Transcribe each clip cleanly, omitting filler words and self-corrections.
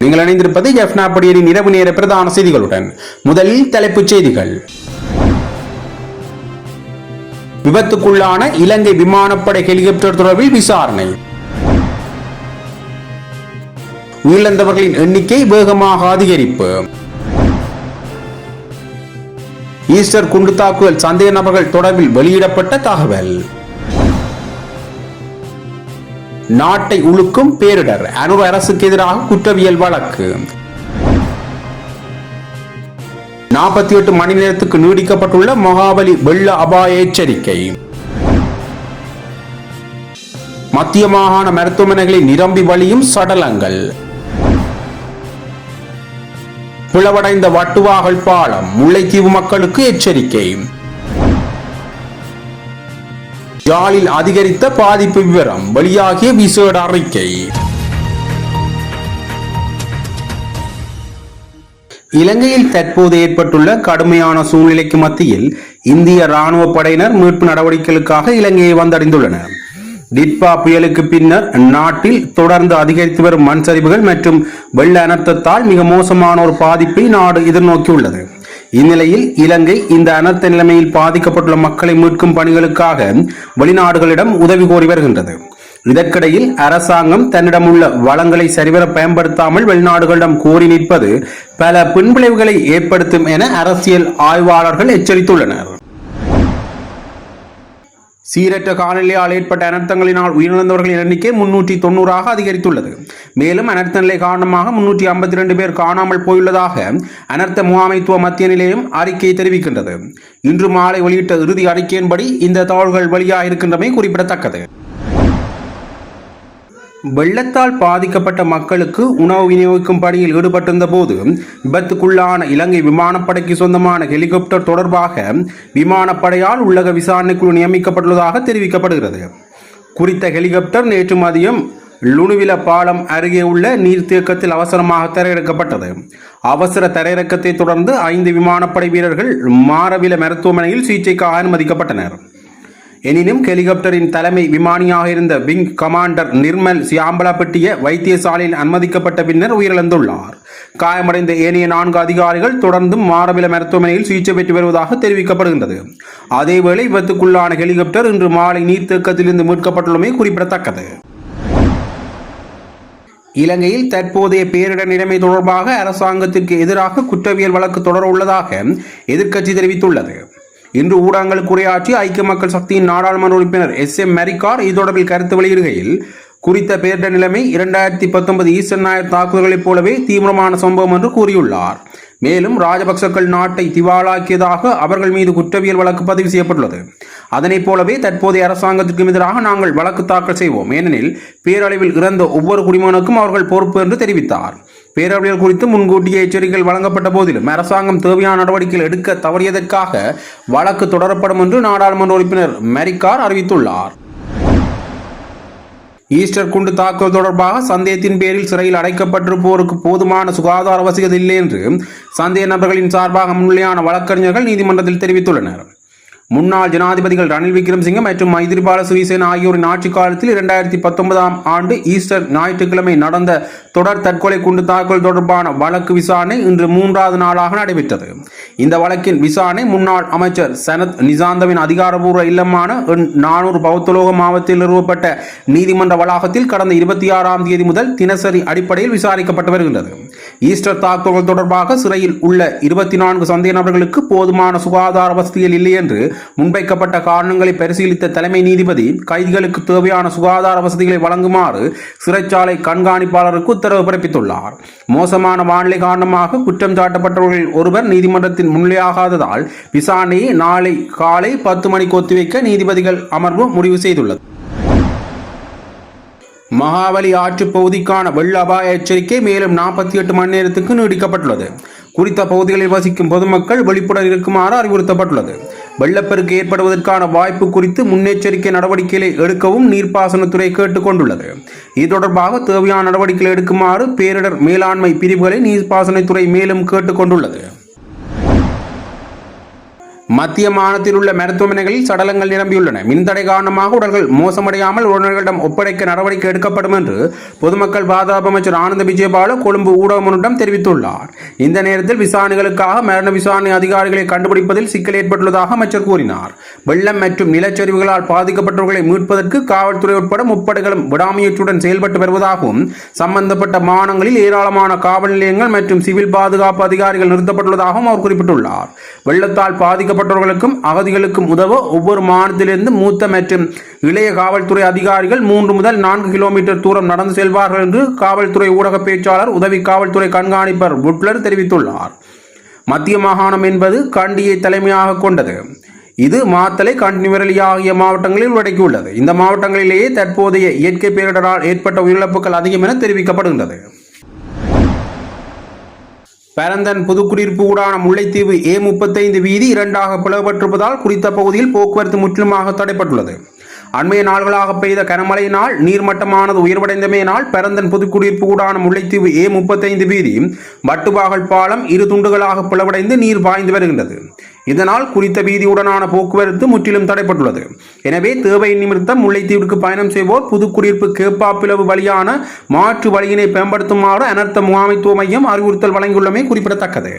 நீங்கள் இணைந்திருப்பது ஜெஃப்னாபடியின் இரவு நேர பிரதான செய்திகளுடன். முதலில் தலைப்புச் செய்திகள். விபத்துக்குள்ளான இலங்கை விமானப்படை ஹெலிகாப்டர் தொடர்பில் விசாரணை. உயிரிழந்தவர்களின் எண்ணிக்கை வேகமாக அதிகரிப்பு. ஈஸ்டர் குண்டு தாக்குதல் சந்தேக நபர்கள் தொடர்பில் வெளியிடப்பட்ட தகவல். நாட்டை உலுக்கும் பேரிடர், அனுர அரசுக்கு எதிராக குற்றவியல் வழக்கு. 48 மணி நேரத்துக்கு நீடிக்கப்பட்டுள்ள மகாபலி வெள்ள அபாய எச்சரிக்கை. மத்திய மாகாண மருத்துவமனைகளில் நிரம்பி வழியும் சடலங்கள். பிளவடைந்த வட்டுவாகல் பாலம், முல்லைத்தீவு மக்களுக்கு எச்சரிக்கை. யாழில் அதிகரித்த பாதிப்பு விவரம், வெளியாகிய விசேட அறிக்கை. இலங்கையில் தற்போது ஏற்பட்டுள்ள கடுமையான சூழ்நிலைக்கு மத்தியில் இந்திய ராணுவ படையினர் மீட்பு நடவடிக்கைகளுக்காக இலங்கையை வந்தடைந்துள்ளனர். டிட்பா புயலுக்கு பின்னர் நாட்டில் தொடர்ந்து அதிகரித்து வரும் மண் சரிவுகள் மற்றும் வெள்ள அனர்த்தத்தால் மிக மோசமான ஒரு பாதிப்பை நாடு எதிர்நோக்கியுள்ளது. இந்நிலையில் இலங்கை இந்த அனர்த்த நிலைமையில் பாதிக்கப்பட்டுள்ள மக்களை மீட்கும் பணிகளுக்காக வெளிநாடுகளிடம் உதவி கோரி வருகின்றது. இதற்கிடையில் அரசாங்கம் தன்னிடமுள்ள வளங்களை சரிவர பயன்படுத்தாமல் வெளிநாடுகளிடம் கோரி நிற்பது பல பின்விளைவுகளை ஏற்படுத்தும் என அரசியல் ஆய்வாளர்கள் எச்சரித்துள்ளனர். சீரற்ற காலநிலையால் ஏற்பட்ட அனர்த்தங்களினால் உயிரிழந்தவர்களின் எண்ணிக்கை 390 அதிகரித்துள்ளது. மேலும் அனர்த்த நிலை காரணமாக 352 பேர் காணாமல் போயுள்ளதாக அனர்த்த முகாமைத்துவ மத்திய நிலையம் அறிக்கை தெரிவிக்கின்றது. இன்று மாலை வெளியிட்ட இறுதி அறிக்கையின்படி இந்த தகவல்கள் வெளியாக இருக்கின்றமை குறிப்பிடத்தக்கது. வெள்ளத்தால் பாதிக்கப்பட்ட மக்களுக்கு உணவு விநியோகிக்கும் பணியில் ஈடுபட்டிருந்த போது விபத்துக்குள்ளான இலங்கை விமானப்படைக்கு சொந்தமான ஹெலிகாப்டர் தொடர்பாக விமானப்படையால் உள்ளக விசாரணைக்குழு நியமிக்கப்பட்டுள்ளதாக தெரிவிக்கப்படுகிறது. குறித்த ஹெலிகாப்டர் நேற்று மதியம் லுணுவில பாலம் அருகே உள்ள நீர்த்தேக்கத்தில் அவசரமாக தரையிறக்கப்பட்டது. அவசர தரையிறக்கத்தை தொடர்ந்து 5 விமானப்படை வீரர்கள் மாரவில மருத்துவமனையில் சிகிச்சைக்காக அனுமதிக்கப்பட்டனர். எனினும் ஹெலிகாப்டரின் தலைமை விமானியாக இருந்த விங் கமாண்டர் நிர்மல் சியாம்பலாப்பட்டிய வைத்தியசாலையில் அனுமதிக்கப்பட்ட பின்னர் உயிரிழந்துள்ளார். காயமடைந்த ஏனைய 4 அதிகாரிகள் தொடர்ந்தும் மாரவில மருத்துவமனையில் சிகிச்சை பெற்று வருவதாக தெரிவிக்கப்படுகின்றது. அதேவேளை விபத்துக்குள்ளான ஹெலிகாப்டர் இன்று மாலை நீர்த்தேக்கத்திலிருந்து மீட்கப்பட்டுள்ளமை குறிப்பிடத்தக்கது. இலங்கையில் தற்போதைய பேரிடர் நிலைமை தொடர்பாக அரசாங்கத்திற்கு எதிராக குற்றவியல் வழக்கு தொடர உள்ளதாக எதிர்க்கட்சி தெரிவித்துள்ளது. இன்று ஊடகங்களுக்கு உரையாற்றி ஐக்கிய மக்கள் சக்தியின் நாடாளுமன்ற உறுப்பினர் SM மெரிக்கார் இது தொடர்பில் கருத்து வெளியிடுகையில், குறித்த பேரிடர் நிலைமை 2019 ஈஸ்டர் ஞாயிறு தாக்குதல்களைப் போலவே தீவிரமான சம்பவம் என்று கூறியுள்ளார். மேலும் ராஜபக்சக்கள் நாட்டை திவாலாக்கியதாக அவர்கள் மீது குற்றவியல் வழக்கு பதிவு செய்யப்பட்டுள்ளது. அதனைப் போலவே தற்போதைய அரசாங்கத்திற்கும் எதிராக நாங்கள் வழக்கு தாக்கல் செய்வோம், ஏனெனில் பேரழிவில் இறந்த ஒவ்வொரு குடிமகனுக்கும் அவர்கள் பொறுப்பு என்று தெரிவித்தார். பேரழிவுகள் குறித்து முன்கூட்டிய எச்சரிக்கைகள் வழங்கப்பட்ட போதிலும் அரசாங்கம் தேவையான நடவடிக்கைகள் எடுக்க தவறியதற்காக வழக்கு தொடரப்படும் என்று நாடாளுமன்ற உறுப்பினர் மெரிக்கார் அறிவித்துள்ளார். ஈஸ்டர் குண்டு தாக்குதல் தொடர்பாக சந்தேகத்தின் பேரில் சிறையில் அடைக்கப்பட்டிருப்போருக்கு போதுமான சுகாதார வசதிகள் இல்லை என்று சந்தேக நபர்களின் சார்பாக முன்னிலையான வழக்கறிஞர்கள் நீதிமன்றத்தில் தெரிவித்துள்ளனர். முன்னாள் ஜனாதிபதிகள் ரணில் விக்ரமசிங்க மற்றும் மைத்ரிபால சிறிசேன ஆகியோரின் ஆட்சி காலத்தில் 2019 ஆண்டு ஈஸ்டர் ஞாயிற்றுக்கிழமை நடந்த தொடர் தற்கொலை குண்டு தாக்குதல் தொடர்பான வழக்கு விசாரணை இன்று 3வது நாளாக நடைபெற்றது. இந்த வழக்கின் விசாரணை முன்னாள் அமைச்சர் சனத் நிசாந்தவின் அதிகாரபூர்வ இல்லமான 400 பௌத்தலோக மாவட்டத்தில் நிறுவப்பட்ட நீதிமன்ற வளாகத்தில் கடந்த 26ஆம் தேதி முதல் தினசரி அடிப்படையில் விசாரிக்கப்பட்டு வருகின்றது. ஈஸ்டர் தாக்குதல் தொடர்பாக சிறையில் உள்ள 24 சந்தேக நபர்களுக்கு போதுமான சுகாதார வசதிகள் இல்லை என்று முன்வைக்கப்பட்ட காரணங்களை பரிசீலித்த தலைமை நீதிபதி கைதிகளுக்கு தேவையான சுகாதார வசதிகளை வழங்குமாறு சிறைச்சாலை கண்காணிப்பாளருக்கு உத்தரவு பிறப்பித்துள்ளார். மோசமான வானிலை காரணமாக குற்றம் சாட்டப்பட்டவர்களில் ஒருவர் நீதிமன்றத்தில் முன்னிலையாகாததால் விசாரணையை நாளை காலை 10 மணிக்கு ஒத்திவைக்க நீதிபதிகள் அமர்வு முடிவு செய்துள்ளது. மகாபலி ஆற்று பகுதிக்கான வெள்ள அபாய எச்சரிக்கை மேலும் 48 மணி நேரத்துக்கு நீடிக்கப்பட்டுள்ளது. குறித்த பகுதிகளில் வசிக்கும் பொதுமக்கள் விழிப்புடன் இருக்குமாறு அறிவுறுத்தப்பட்டுள்ளது. வெள்ளப்பெருக்கு ஏற்படுவதற்கான வாய்ப்பு குறித்து முன்னெச்சரிக்கை நடவடிக்கைகளை எடுக்கவும் நீர்ப்பாசனத்துறை கேட்டுக் கொண்டுள்ளது. இது தொடர்பாக தேவையான நடவடிக்கைகளை எடுக்குமாறு பேரிடர் மேலாண்மை பிரிவுகளை நீர்ப்பாசனத்துறை மேலும் கேட்டுக் கொண்டுள்ளது. மத்திய மாநிலத்தில் உள்ள மருத்துவமனைகளில் சடலங்கள் நிரம்பியுள்ளன. மின்தடை காரணமாக உடல்கள் மோசமடையாமல் உறவினர்களிடம் ஒப்படைக்க நடவடிக்கை எடுக்கப்படும் என்று பொதுமக்கள் பாதுகாப்பு அமைச்சர் ஆனந்த விஜயபால கொழும்பு ஊடகமொன்றிடம் தெரிவித்துள்ளார். இந்த நேரத்தில் விசாரணைகளுக்காக மரண விசாரணை அதிகாரிகளை கண்டுபிடிப்பதில் சிக்கல் ஏற்பட்டுள்ளதாக அமைச்சர் கூறினார். வெள்ளம் மற்றும் நிலச்சரிவுகளால் பாதிக்கப்பட்டவர்களை மீட்பதற்கு காவல்துறை உட்பட முப்படைகளும் விடாமுயற்சியுடன் செயல்பட்டு வருவதாகவும் சம்பந்தப்பட்ட மாநிலங்களில் ஏராளமான காவல் நிலையங்கள் மற்றும் சிவில் பாதுகாப்பு அதிகாரிகள் நிறுத்தப்பட்டுள்ளதாகவும் அவர் குறிப்பிட்டுள்ளார். வெள்ளத்தால் பாதிக்கப்பட்டவர்களுக்கும் அகதிகளுக்கும் உதவ ஒவ்வொரு மாநிலத்திலிருந்து மூத்த மற்றும் இளைய காவல்துறை அதிகாரிகள் 3 முதல் 4 கிலோமீட்டர் தூரம் நடந்து செல்வார்கள் என்று காவல்துறை ஊடக பேச்சாளர் உதவி காவல்துறை கண்காணிப்பர் புட்லர் தெரிவித்துள்ளார். மத்திய மாகாணம் என்பது கண்டியை தலைமையாக கொண்டது. இது மாத்தளை, கண்டினிவரலி ஆகிய மாவட்டங்களில் உள்ளடக்கியுள்ளது. இந்த மாவட்டங்களிலேயே தற்போதைய இயற்கை பேரிடரால் ஏற்பட்ட உயிரிழப்புகள் அதிகம் என தெரிவிக்கப்படுகின்றது. பரந்தன் புதுக்குடியிருப்பு ஊடான முல்லைத்தீவு A35 வீதி 2ஆக பிளவுபட்டிருப்பதால் குறித்த பகுதியில் போக்குவரத்து முற்றிலுமாக தடைப்பட்டுள்ளது. அண்மைய நாள்களாக பெய்த கனமழையினால் நீர்மட்டமானது உயர்வடைந்தமையினால் பரந்தன் புதுக்குடியிருப்பு ஊடான முல்லைத்தீவு A35 வீதி வட்டுவாகல் பாலம் 2 துண்டுகளாக பிளவடைந்து நீர் பாய்ந்து வருகின்றது. இதனால் குறித்த வீதியுடனான போக்குவரத்து முற்றிலும் தடைப்பட்டுள்ளது. எனவே தேவை நிமித்தம் முல்லைத்தீவிற்கு பயணம் செய்வோர் புதுக்குடியிருப்பு கேப்பாப்பிளவு வழியான மாற்று வழியினை பயன்படுத்துமாறு அனர்த்த முகாமைத்துவ மையம் அறிவுறுத்தல் வழங்கியுள்ளமை குறிப்பிடத்தக்கது.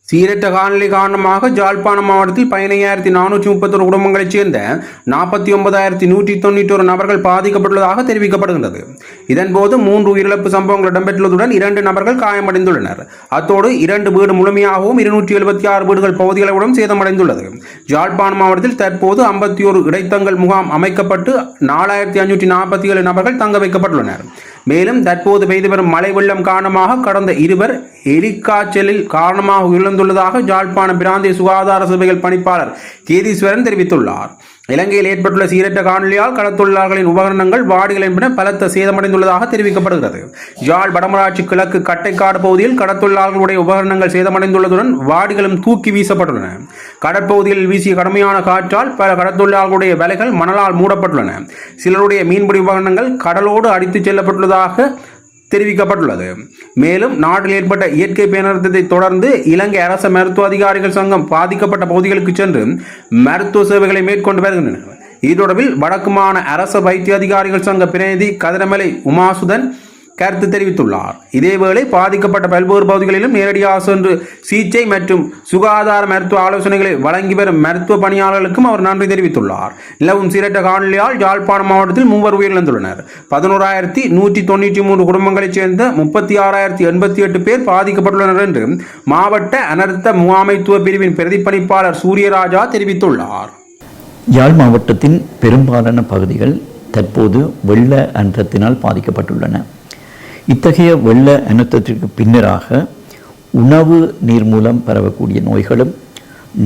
சீரற்ற காலநிலை காரணமாக யாழ்ப்பாணம் மாவட்டத்தில் 15,431 குடும்பங்களைச் சேர்ந்த 49,191 நபர்கள் பாதிக்கப்பட்டுள்ளதாக தெரிவிக்கப்படுகின்றது. இதன்போது 3 உயிரிழப்பு சம்பவங்கள் இடம்பெற்றுள்ளதுடன் 2 நபர்கள் காயமடைந்துள்ளனர். அத்தோடு 2 வீடு முழுமையாகவும் 276 வீடுகள் பகுதிகளவுடன் சேதமடைந்துள்ளது. யாழ்ப்பாணம் மாவட்டத்தில் தற்போது 51 இடைத்தங்கல் முகாம் அமைக்கப்பட்டு 4,547 நபர்கள் தங்க வைக்கப்பட்டுள்ளனர். மேலும் தற்போது பெய்து வரும் மழை வெள்ளம் காரணமாக கடந்த 2 எலிக்காய்ச்சலில் காரணமாக உயிரிழந்துள்ளதாக யாழ்ப்பாணம் பிராந்திய சுகாதார சேவைகள் பணிப்பாளர் கேதீஸ்வரன் தெரிவித்துள்ளார். இலங்கையில் ஏற்பட்டுள்ள சீரற்ற காலநிலையால் கடற்தொழிலாளர்களின் உபகரணங்கள், வாடிகள் என்பன பலத்த சேதமடைந்துள்ளதாக தெரிவிக்கப்படுகிறது. யாழ் வடமராட்சி கிழக்கு கட்டைக்காடு பகுதியில் கடற்தொழிலாளர்களுடைய உபகரணங்கள் சேதமடைந்துள்ளதுடன் வாடிகளும் தூக்கி வீசப்பட்டுள்ளன. கடற்பகுதியில் வீசிய கடுமையான காற்றால் பல கடற்தொழிலாளர்களுடைய வலைகள் மணலால் மூடப்பட்டுள்ளன. சிலருடைய மீன்பிடி உபகரணங்கள் கடலோடு அடித்துச் செல்லப்பட்டுள்ளதாக தெரிவிக்கப்பட்டுள்ளது. மேலும் நாட்டில் ஏற்பட்ட இயற்கை பேரிடரை தொடர்ந்து இலங்கை அரச மருத்துவ அதிகாரிகள் சங்கம் பாதிக்கப்பட்ட பகுதிகளுக்கு சென்று மருத்துவ சேவைகளை மேற்கொண்டு வருகின்றனர். இது தொடர்பில் வடக்கு மாகாண அரச வைத்திய அதிகாரிகள் சங்க பிரதிநிதி கதிரமலை உமாசுதன் கருத்து தெரிவித்துள்ளார். இதேவேளை பாதிக்கப்பட்ட பல்வேறு பகுதிகளிலும் நேரடியாக சென்று சிகிச்சை மற்றும் சுகாதார மருத்துவ ஆலோசனைகளை வழங்கி வரும் மருத்துவ பணியாளர்களுக்கும் அவர் நன்றி தெரிவித்துள்ளார். நிலவும் சீரற்ற காலநிலையால் யாழ்ப்பாணம் மாவட்டத்தில் 3 உயிரிழந்துள்ளனர். 11,193 குடும்பங்களைச் சேர்ந்த 36,088 பேர் பாதிக்கப்பட்டுள்ளனர் என்று மாவட்ட அனர்த்த முகாமைத்துவ பிரிவின் பிரதிப்பணிப்பாளர் சூரியராஜா தெரிவித்துள்ளார். யாழ் மாவட்டத்தின் பெரும்பாலான பகுதிகள் தற்போது வெள்ள அனர்த்தத்தினால் பாதிக்கப்பட்டுள்ளன. இத்தகைய வெள்ள அனர்த்தத்திற்கு பின்னராக உணவு நீர் மூலம் பரவக்கூடிய நோய்களும்,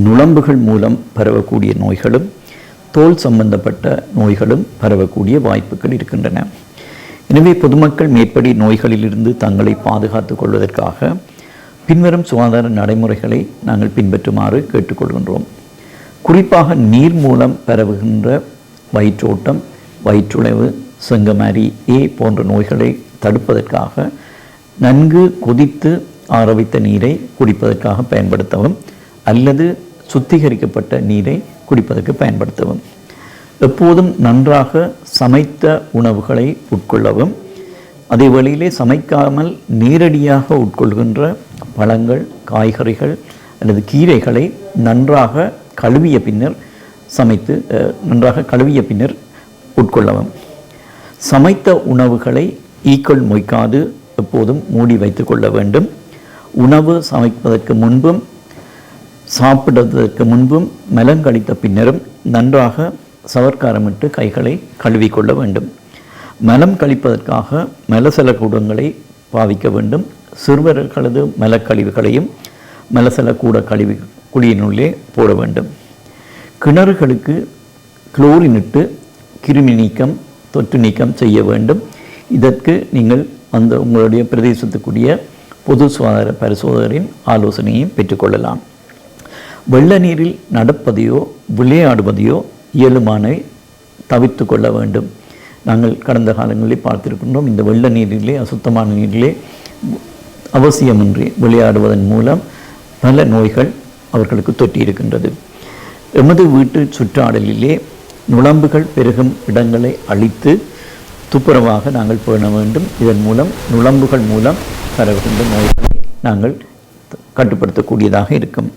நுளம்புகள் மூலம் பரவக்கூடிய நோய்களும், தோல் சம்பந்தப்பட்ட நோய்களும் பரவக்கூடிய வாய்ப்புகள் இருக்கின்றன. எனவே பொதுமக்கள் மேற்படி நோய்களிலிருந்து தங்களை பாதுகாத்துக் கொள்வதற்காக பின்வரும் சுகாதார நடைமுறைகளை நாங்கள் பின்பற்றுமாறு கேட்டுக்கொள்கின்றோம். குறிப்பாக நீர் மூலம் பரவுகின்ற வயிற்றோட்டம், வயிற்றுளைவு, செங்கமாரி ஏ போன்ற நோய்களை தடுப்பதற்காக நன்கு கொதித்து ஆரவைத்த நீரை குடிப்பதற்காக பயன்படுத்தவும் அல்லது சுத்திகரிக்கப்பட்ட நீரை குடிப்பதற்கு பயன்படுத்தவும். எப்போதும் நன்றாக சமைத்த உணவுகளை உட்கொள்ளவும், அதே வழியிலே சமைக்காமல் நேரடியாக உட்கொள்கின்ற பழங்கள், காய்கறிகள் அல்லது கீரைகளை நன்றாக கழுவிய பின்னர் உட்கொள்ளவும். சமைத்த உணவுகளை ஈக்கள் மொய்க்காது எப்போதும் மூடி வைத்து கொள்ள வேண்டும். உணவு சமைப்பதற்கு முன்பும் சாப்பிடுவதற்கு முன்பும் மலங்கழித்த பின்னரும் நன்றாக சவர்க்காரமிட்டு கைகளை கழுவிக்கொள்ள வேண்டும். மலம் கழிப்பதற்காக மலசல கூடங்களை பாவிக்க வேண்டும். சிறுவர்களது மலக்கழிவுகளையும் மலசல கூட குழியினுள்ளே போட வேண்டும். கிணறுகளுக்கு குளோரினிட்டு கிருமி நீக்கம், தொற்று நீக்கம் செய்ய வேண்டும். இதற்கு நீங்கள் உங்களுடைய பிரதேசத்துக்குரிய பொது சுகாதார பரிசோதகரின் ஆலோசனையும் பெற்றுக்கொள்ளலாம். வெள்ள நீரில் நடப்பதையோ விளையாடுவதையோ இயலுமானை தவிர்த்து கொள்ள வேண்டும். நாங்கள் கடந்த காலங்களில் பார்த்திருக்கின்றோம், இந்த வெள்ள நீரிலே, அசுத்தமான நீரிலே அவசியமின்றி விளையாடுவதன் மூலம் பல நோய்கள் அவர்களுக்கு தொற்றியிருக்கின்றது. எமது வீட்டு சுற்றாடலிலே நுளம்புகள் பெருகும் இடங்களை அழித்து துப்புரவாக நாங்கள் பேண வேண்டும். இதன் மூலம் நுளம்புகள் மூலம் பரவுகின்ற நோய்களை நாங்கள் கட்டுப்படுத்தக்கூடியதாக இருக்கும்.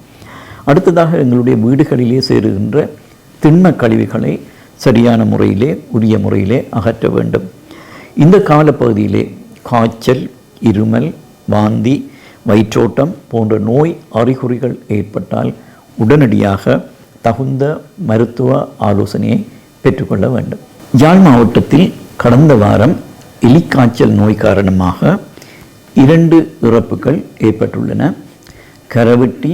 அடுத்ததாக எங்களுடைய வீடுகளிலே சேருகின்ற திண்ம கழிவுகளை சரியான முறையிலே, உரிய முறையிலே அகற்ற வேண்டும். இந்த காலப்பகுதியிலே காய்ச்சல், இருமல், வாந்தி, வயிற்றோட்டம் போன்ற நோய் அறிகுறிகள் ஏற்பட்டால் உடனடியாக தகுந்த மருத்துவ ஆலோசனையை பெற்றுக்கொள்ள வேண்டும். யாழ் மாவட்டத்தில் கடந்த வாரம் எலிக்காய்ச்சல் நோய் காரணமாக 2 இறப்புகள் ஏற்பட்டுள்ளன. கரவெட்டி,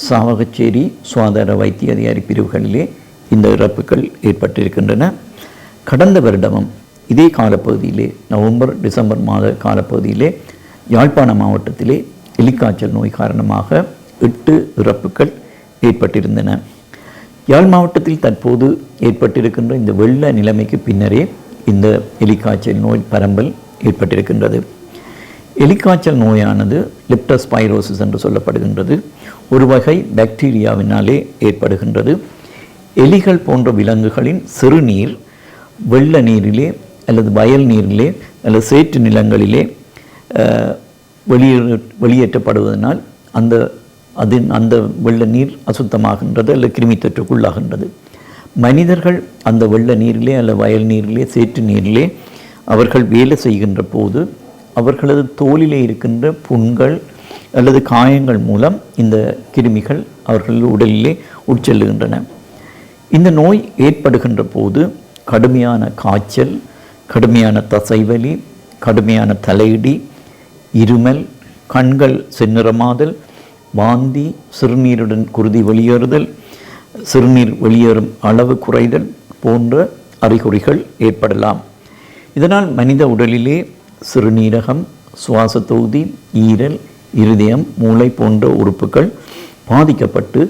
சாவகச்சேரி சுகாதார வைத்திய அதிகாரி பிரிவுகளிலே இந்த இறப்புகள் ஏற்பட்டிருக்கின்றன. கடந்த வருடமும் இதே காலப்பகுதியிலே, நவம்பர், டிசம்பர் மாத காலப்பகுதியிலே யாழ்ப்பாண மாவட்டத்திலே எலிக்காய்ச்சல் நோய் காரணமாக 8 இறப்புகள் ஏற்பட்டிருந்தன. யாழ் மாவட்டத்தில் தற்போது ஏற்பட்டிருக்கின்ற இந்த வெள்ள நிலைமைக்கு பின்னரே இந்த எலிக்காய்ச்சல் நோய் பரம்பல் ஏற்பட்டிருக்கின்றது. எலிக்காய்ச்சல் நோயானது லெப்டோஸ்பைரோசிஸ் என்று சொல்லப்படுகின்றது. ஒரு வகை பாக்டீரியாவினாலே ஏற்படுகின்றது. எலிகள் போன்ற விலங்குகளின் சிறுநீர் வெள்ள நீரிலே அல்லது வயல் நீரிலே அல்லது சேற்று நிலங்களிலே வெளியேற்றப்படுவதனால் அந்த வெள்ள நீர் அசுத்தமாகின்றது அல்லது கிருமி தொற்றுக்குள்ளாகின்றது. மனிதர்கள் அந்த வெள்ள நீரிலே அல்லது வயல் நீரிலே, சேற்று நீரிலே அவர்கள் வேலை செய்கின்ற போது அவர்களது தோலிலே இருக்கின்ற புண்கள் அல்லது காயங்கள் மூலம் இந்த கிருமிகள் அவர்கள் உடலிலே உட்செல்லுகின்றன. இந்த நோய் ஏற்படுகின்ற போது கடுமையான காய்ச்சல், கடுமையான தசைவலி, கடுமையான தலையிடி, இருமல், கண்கள் செந்நிறமாதல், வாந்தி, சிறுநீருடன் குருதி வெளியேறுதல், சிறுநீர் வெளியேறும் அளவு குறைதல் போன்ற அறிகுறிகள் ஏற்படலாம். இதனால் மனித உடலிலே சிறுநீரகம், சுவாச தொகுதி, ஈரல், இருதயம், மூளை போன்ற உறுப்புகள் பாதிக்கப்பட்டு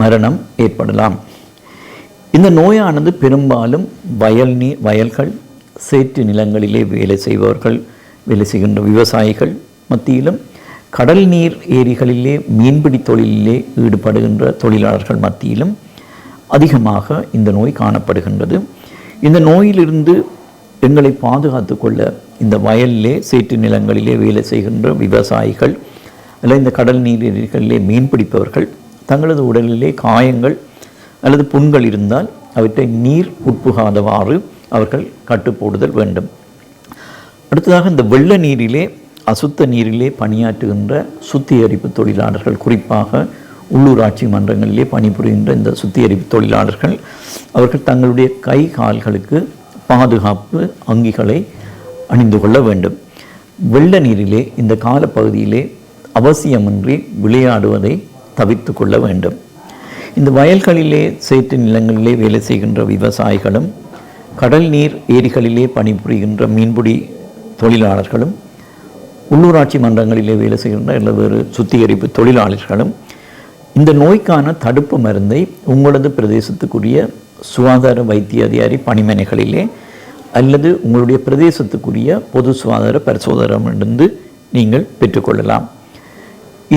மரணம் ஏற்படலாம். இந்த நோயானது பெரும்பாலும் வயல்கள், சேற்று நிலங்களிலே வேலை செய்கின்ற விவசாயிகள் மத்தியிலும், கடல் நீர் ஏரிகளிலே மீன்பிடி தொழிலிலே ஈடுபடுகின்ற தொழிலாளர்கள் மத்தியிலும் அதிகமாக இந்த நோய் காணப்படுகின்றது. இந்த நோயிலிருந்து எங்களை பாதுகாத்து கொள்ள இந்த வயலிலே, சேற்று நிலங்களிலே வேலை செய்கின்ற விவசாயிகள் அல்லது இந்த கடல் நீர் ஏரிகளிலே மீன்பிடிப்பவர்கள் தங்களது உடலிலே காயங்கள் அல்லது புண்கள் இருந்தால் அவற்றை நீர் உட்புகாதவாறு அவர்கள் கட்டுப்போடுதல் வேண்டும். அடுத்ததாக இந்த வெள்ள நீரிலே, அசுத்த நீரிலே பணியாற்றுகின்ற சுத்திகரிப்பு தொழிலாளர்கள், குறிப்பாக உள்ளூராட்சி மன்றங்களிலே பணிபுரிகின்ற இந்த சுத்திகரிப்பு தொழிலாளர்கள் அவர்கள் தங்களுடைய கை கால்களுக்கு பாதுகாப்பு அங்கிகளை அணிந்து கொள்ள வேண்டும். வெள்ள நீரிலே இந்த காலப்பகுதியிலே அவசியமின்றி விளையாடுவதை தவிர்த்து கொள்ள வேண்டும். இந்த வயல்களிலே, சேற்று நிலங்களிலே வேலை செய்கின்ற விவசாயிகளும், கடல் நீர் ஏரிகளிலே பணிபுரிகின்ற மீன்பிடி தொழிலாளர்களும் உள்ளூராட்சி மன்றங்களிலே வேலை செய்கின்ற இல்லை வேறு சுத்திகரிப்பு தொழிலாளர்களும் இந்த நோய்க்கான தடுப்பு மருந்தை உங்களது பிரதேசத்துக்குரிய சுகாதார வைத்திய அதிகாரி பணிமனைகளிலே அல்லது உங்களுடைய பிரதேசத்துக்குரிய பொது சுகாதார பரிசோதகரிடமிருந்து நீங்கள் பெற்றுக்கொள்ளலாம்.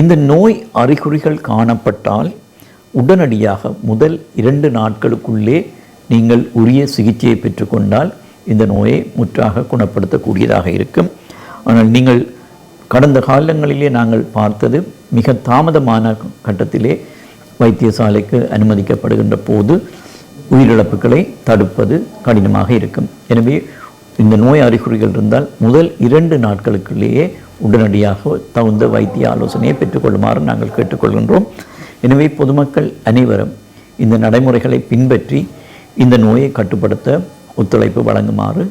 இந்த நோய் அறிகுறிகள் காணப்பட்டால் உடனடியாக முதல் 2 நாட்களுக்குள்ளே நீங்கள் உரிய சிகிச்சையை பெற்றுக்கொண்டால் இந்த நோயை முற்றாக குணப்படுத்தக்கூடியதாக இருக்கும். ஆனால் நீங்கள் கடந்த காலங்களிலே நாங்கள் பார்த்தது மிக தாமதமான கட்டத்திலே வைத்தியசாலைக்கு அனுமதிக்கப்படுகின்ற போது உயிரிழப்புகளை தடுப்பது கடினமாக இருக்கும். எனவே இந்த நோய் அறிகுறிகள் இருந்தால் முதல் 2 நாட்களுக்குள்ளேயே உடனடியாக தகுந்த வைத்திய ஆலோசனையை பெற்றுக்கொள்ளுமாறு நாங்கள் கேட்டுக்கொள்கின்றோம். எனவே பொதுமக்கள் அனைவரும் இந்த நடைமுறைகளை பின்பற்றி இந்த நோயை கட்டுப்படுத்த ஒத்துழைப்பு வழங்குமாறு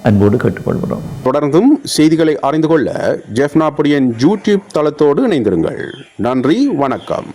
அன்போடு கேட்டுக்கொள்கிறோம். தொடர்ந்தும் செய்திகளை அறிந்து கொள்ள ஜெஃப்னா பொடியன் யூடியூப் தளத்தோடு இணைந்திருங்கள். நன்றி, வணக்கம்.